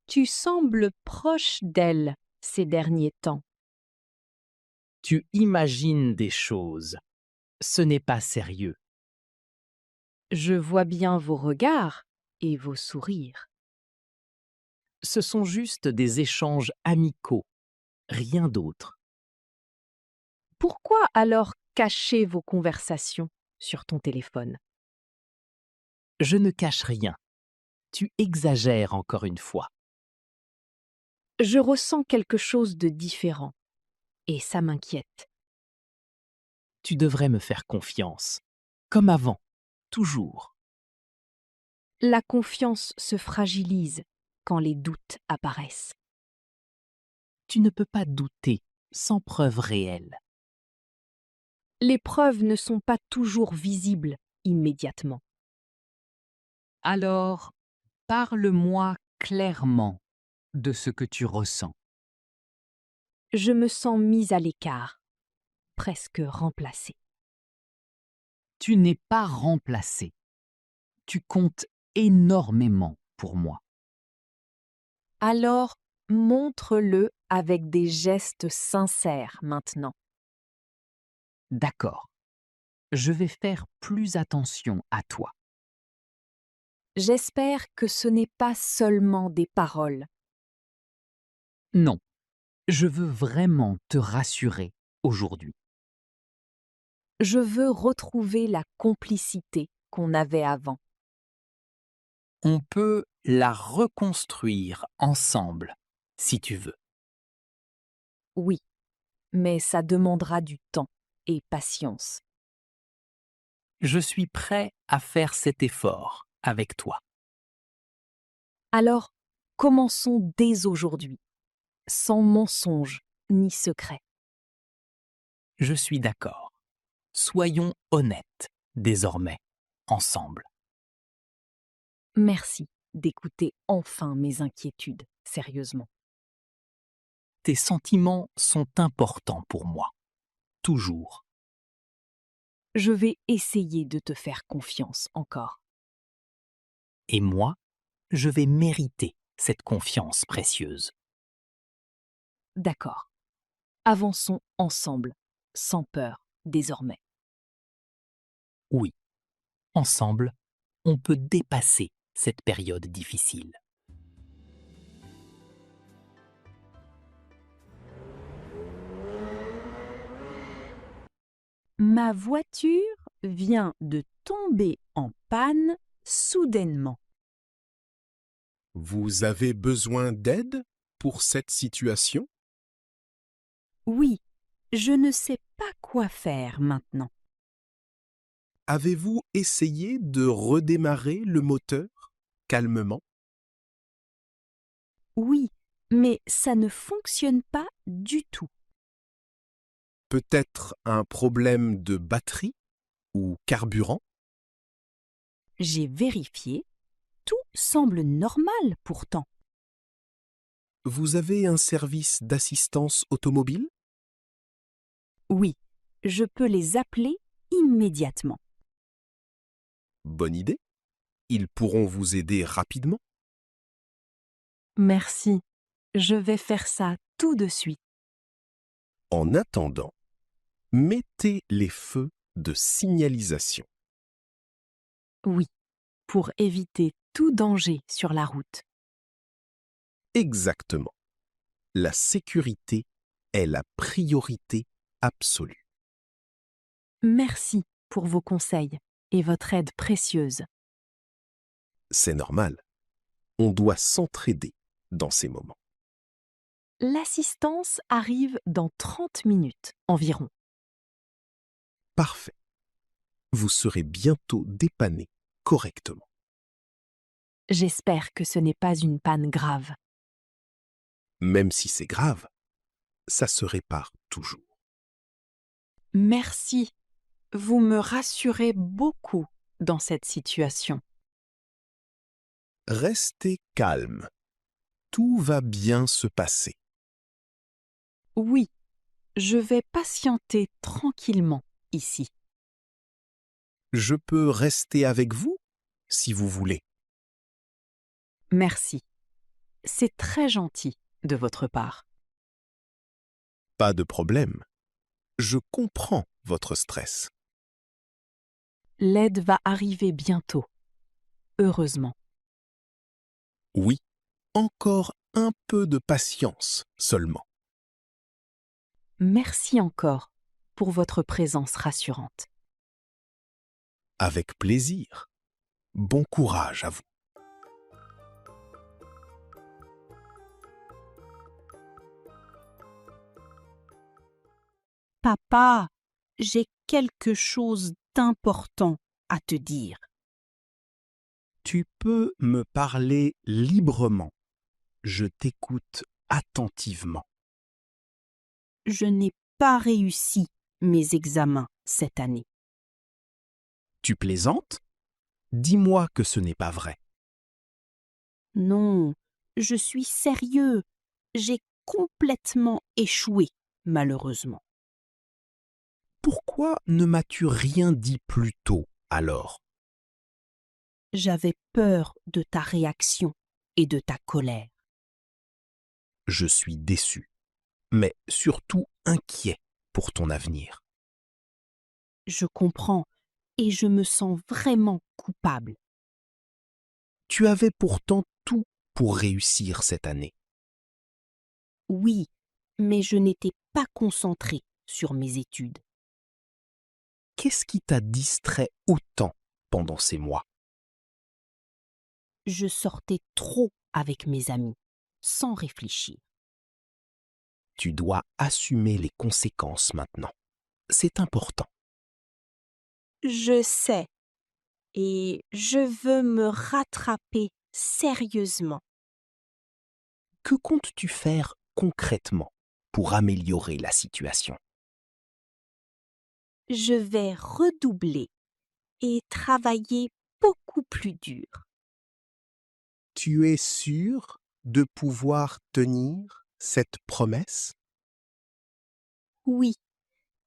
Tu sembles proche d'elle ces derniers temps. Tu imagines des choses. Ce n'est pas sérieux. Je vois bien vos regards et vos sourires. Ce sont juste des échanges amicaux, rien d'autre. Pourquoi alors cacher vos conversations sur ton téléphone? Je ne cache rien. Tu exagères encore une fois. Je ressens quelque chose de différent et ça m'inquiète. Tu devrais me faire confiance. Comme avant, toujours. La confiance se fragilise quand les doutes apparaissent. Tu ne peux pas douter sans preuve réelle. Les preuves ne sont pas toujours visibles immédiatement. Alors, parle-moi clairement de ce que tu ressens. Je me sens mise à l'écart, presque remplacée. Tu n'es pas remplacé. Tu comptes énormément pour moi. Alors, montre-le avec des gestes sincères maintenant. D'accord. Je vais faire plus attention à toi. J'espère que ce n'est pas seulement des paroles. Non, je veux vraiment te rassurer aujourd'hui. Je veux retrouver la complicité qu'on avait avant. On peut la reconstruire ensemble, si tu veux. Oui, mais ça demandera du temps et patience. Je suis prêt à faire cet effort avec toi. Alors, commençons dès aujourd'hui, sans mensonge ni secret. Je suis d'accord. Soyons honnêtes, désormais, ensemble. Merci d'écouter enfin mes inquiétudes sérieusement. Tes sentiments sont importants pour moi. Toujours. Je vais essayer de te faire confiance encore. Et moi, je vais mériter cette confiance précieuse. D'accord. Avançons ensemble, sans peur, désormais. Oui, ensemble, on peut dépasser cette période difficile. Ma voiture vient de tomber en panne soudainement. Vous avez besoin d'aide pour cette situation? Oui, je ne sais pas quoi faire maintenant. Avez-vous essayé de redémarrer le moteur calmement? Oui, mais ça ne fonctionne pas du tout. Peut-être un problème de batterie ou carburant? J'ai vérifié, tout semble normal pourtant. Vous avez un service d'assistance automobile? Oui, je peux les appeler immédiatement. Bonne idée. Ils pourront vous aider rapidement. Merci, je vais faire ça tout de suite. En attendant, mettez les feux de signalisation. Oui, pour éviter tout danger sur la route. Exactement. La sécurité est la priorité absolue. Merci pour vos conseils et votre aide précieuse. C'est normal. On doit s'entraider dans ces moments. L'assistance arrive dans 30 minutes environ. Parfait. Vous serez bientôt dépanné correctement. J'espère que ce n'est pas une panne grave. Même si c'est grave, ça se répare toujours. Merci, vous me rassurez beaucoup dans cette situation. Restez calme. Tout va bien se passer. Oui, je vais patienter tranquillement ici. Je peux rester avec vous si vous voulez. Merci. C'est très gentil de votre part. Pas de problème. Je comprends votre stress. L'aide va arriver bientôt. Heureusement. Oui, encore un peu de patience seulement. Merci encore pour votre présence rassurante. Avec plaisir. Bon courage à vous. Papa, j'ai quelque chose d'important à te dire. Tu peux me parler librement. Je t'écoute attentivement. Je n'ai pas réussi mes examens cette année. Tu plaisantes? Dis-moi que ce n'est pas vrai. Non, je suis sérieux. J'ai complètement échoué, malheureusement. Pourquoi ne m'as-tu rien dit plus tôt alors? J'avais peur de ta réaction et de ta colère. Je suis déçu, mais surtout inquiet pour ton avenir. Je comprends et je me sens vraiment coupable. Tu avais pourtant tout pour réussir cette année. Oui, mais je n'étais pas concentrée sur mes études. Qu'est-ce qui t'a distrait autant pendant ces mois? Je sortais trop avec mes amis, sans réfléchir. Tu dois assumer les conséquences maintenant. C'est important. Je sais, et je veux me rattraper sérieusement. Que comptes-tu faire concrètement pour améliorer la situation? Je vais redoubler et travailler beaucoup plus dur. Tu es sûr de pouvoir tenir cette promesse? Oui,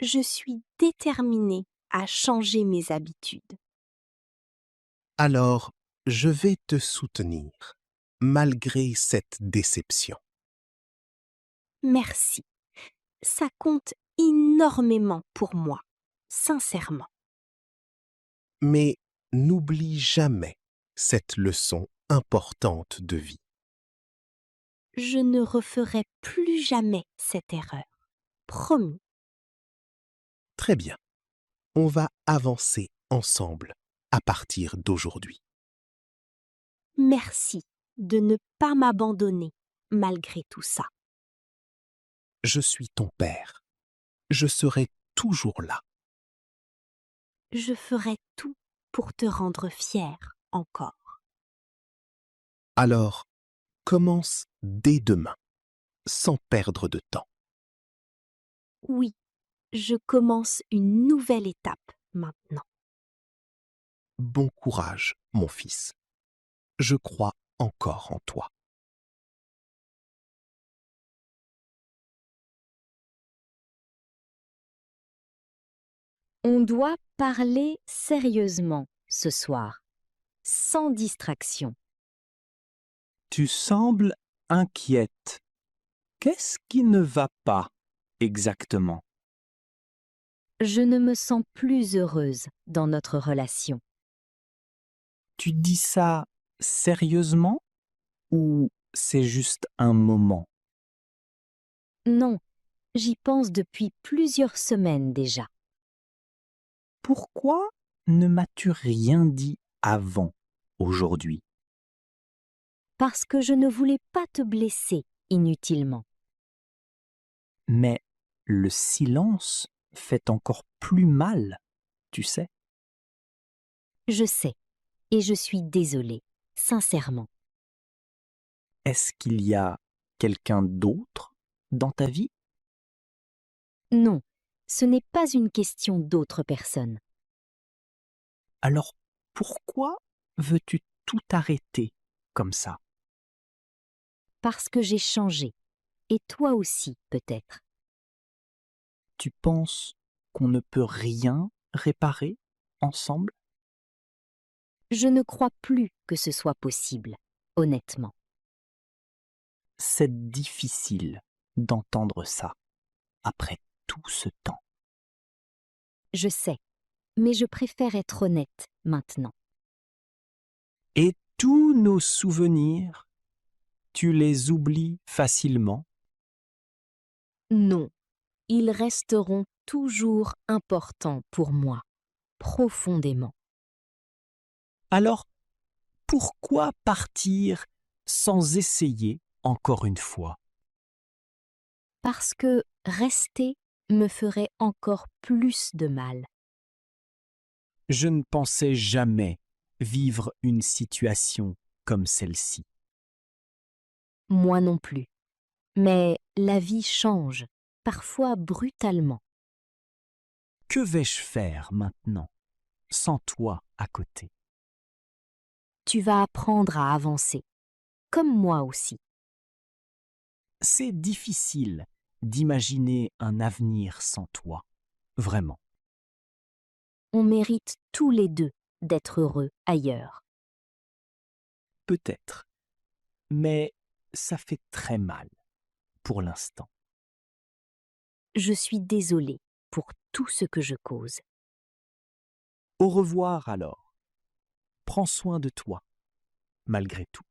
je suis déterminée à changer mes habitudes. Alors, je vais te soutenir, malgré cette déception. Merci. Ça compte énormément pour moi, sincèrement. Mais n'oublie jamais cette leçon importante de vie. Je ne referai plus jamais cette erreur. Promis. Très bien. On va avancer ensemble à partir d'aujourd'hui. Merci de ne pas m'abandonner malgré tout ça. Je suis ton père. Je serai toujours là. Je ferai tout pour te rendre fière encore. Alors, commence dès demain, sans perdre de temps. Oui, je commence une nouvelle étape maintenant. Bon courage, mon fils. Je crois encore en toi. On doit parler sérieusement ce soir, sans distraction. Tu sembles inquiète. Qu'est-ce qui ne va pas exactement? Je ne me sens plus heureuse dans notre relation. Tu dis ça sérieusement ou c'est juste un moment? Non, j'y pense depuis plusieurs semaines déjà. Pourquoi ne m'as-tu rien dit avant aujourd'hui? Parce que je ne voulais pas te blesser inutilement. Mais le silence fait encore plus mal, tu sais. Je sais, et je suis désolée, sincèrement. Est-ce qu'il y a quelqu'un d'autre dans ta vie? Non, ce n'est pas une question d'autres personnes. Alors pourquoi veux-tu tout arrêter comme ça? Parce que j'ai changé, et toi aussi peut-être. Tu penses qu'on ne peut rien réparer ensemble? Je ne crois plus que ce soit possible, honnêtement. C'est difficile d'entendre ça après tout ce temps. Je sais, mais je préfère être honnête maintenant. Et tous nos souvenirs, tu les oublies facilement? Non, ils resteront toujours importants pour moi, profondément. Alors, pourquoi partir sans essayer encore une fois? Parce que rester me ferait encore plus de mal. Je ne pensais jamais vivre une situation comme celle-ci. Moi non plus. Mais la vie change, parfois brutalement. Que vais-je faire maintenant, sans toi à côté? Tu vas apprendre à avancer, comme moi aussi. C'est difficile d'imaginer un avenir sans toi, vraiment. On mérite tous les deux d'être heureux ailleurs. Peut-être, mais ça fait très mal pour l'instant. Je suis désolée pour tout ce que je cause. Au revoir alors. Prends soin de toi, malgré tout.